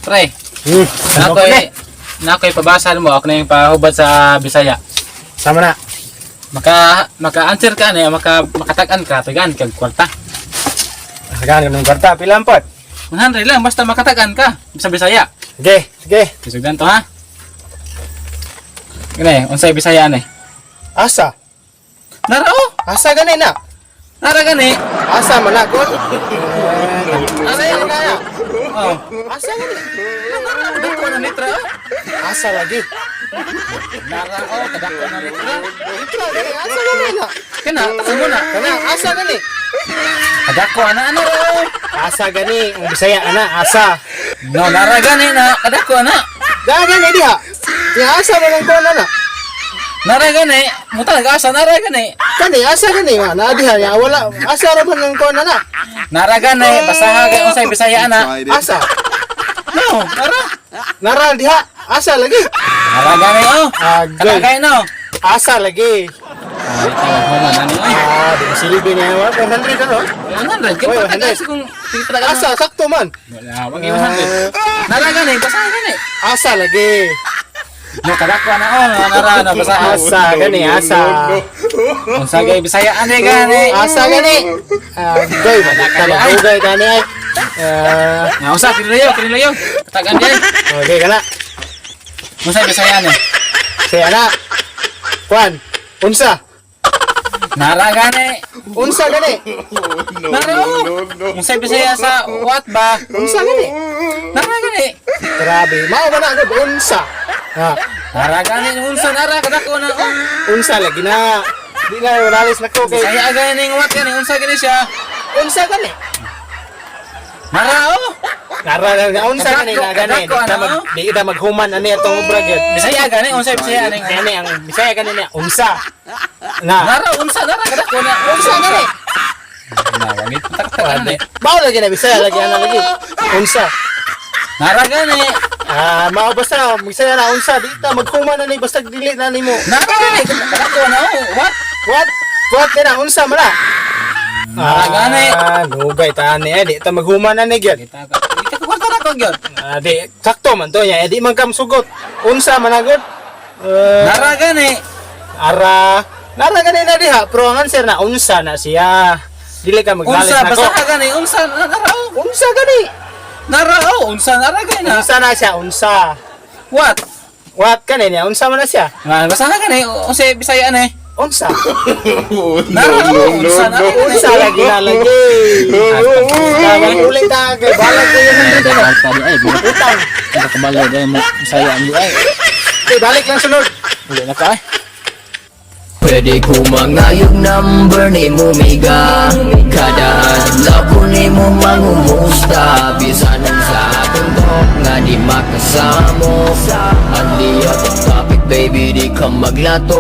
Pre, nakoy pabasan mo ako na yung pahubad sa Bisaya. Sama na. Maka-answer ka na, makatagan ka, tagaan kag kwarta. Hagaan ng kwarta, pilang pot. 100 lang, basta makatagan ka sa Bisaya. Sige, sige. Kisugdan to ha. Gani, unsay Bisaya ni? Asa? Narao, Asa gani na? nara gani. Asa manakot? Asa yan kaya? Oh, Asa gani? kadako na litra. Asa lagi? Narao, kadako na litra. Ito gani, asa gani na? Kana, takan mo na. Kana, asa gani? Kadako na ano raw. Asa gani, ang Bisaya ana, asa. No, nara gani na, kadako na. Gani diha. Yung asa mo lang ko na. Nara gani, muta nag-asa nara gani. Kani, asa gani nga, naadiha niya, wala, asa ra man ng ko na. Nara gani, basta hagay unsay Bisaya na. Asa? No, nara. Nara diha, asa lagi? Nara gani oh. Agay, Kadagay no. asa lagi. Ay, tawag mo man ani oy. Di ba silbi niya, 100 ka no? 100 ka Oy, pa 100. kasi kung tigpatagan. Asa, sakto man. Wala, wag 100. Nara gani, basta gani. Asa lagi. No, kadako na oh, nara na basta Asa gani, asa. Unsa gay Bisaya ani gani. Asa gani. Agay, talagugay gani ay. Nga usa kinilayo. Katagan di. Okay ka na. Unsay Bisaya ni? Kaya na. Kwan, unsa? Nara gani. Unsa gani? Nara oh. Unsay Bisaya sa what ba? Unsa gani? Nara gani. Grabe, mao ba na agad unsa? Ha, Nara gani unsa nara kadako na oh. unsa lagi na. Di na walalis na ko kay. Bisaya gani ng what gani unsa gani siya? Unsa gani? Nara oh. Nara na unsa gani na gani. Di kita maghuman ani atong obra gyud. Bisaya gani unsay Bisaya ning Gani ang Bisaya gani niya unsa. Na. Nara unsa nara kadako na Unsa gani? Nara gani taktakan ni. Mao lagi na Bisaya lagi ana lagi. Unsa? Nara gani. Mao basta Bisaya na unsa di ta maghuman ani basta dili na nimo. Nara gani kadako na oh. What? What? What kana unsa man na? Nara gani. Nugay tani di ta maghuman ani gyud. Kita ka kwarta na ko gyud. Di sakto man to ya di man kam sugot. Unsa man agad? Nara gani. Nara gani na diha pero ang answer na unsa na siya. Dili ka maglalis Unsa na ko. basta gani unsa nara oh. Unsa gani? Nara oh unsa nara gani na. Unsa na siya? Unsa? What? What kani niya? Unsa man na siya? Nga basta gani unsay Bisaya ni. Unsa? Nara oh unsa nara gani. Unsa lagi na lagi. Tawag ulit ta kay balag ko yun nandito na. Tadi ay Utang. kabalo dai mo Bisaya ang ay. Okay, balik lang sunod. Uli na ka ay. Pwede ko mangayog number ni mo miga kada adlaw ko ni mo mangumusta bisan sa tundok nga di makasamo at di topic baby di ka maglato.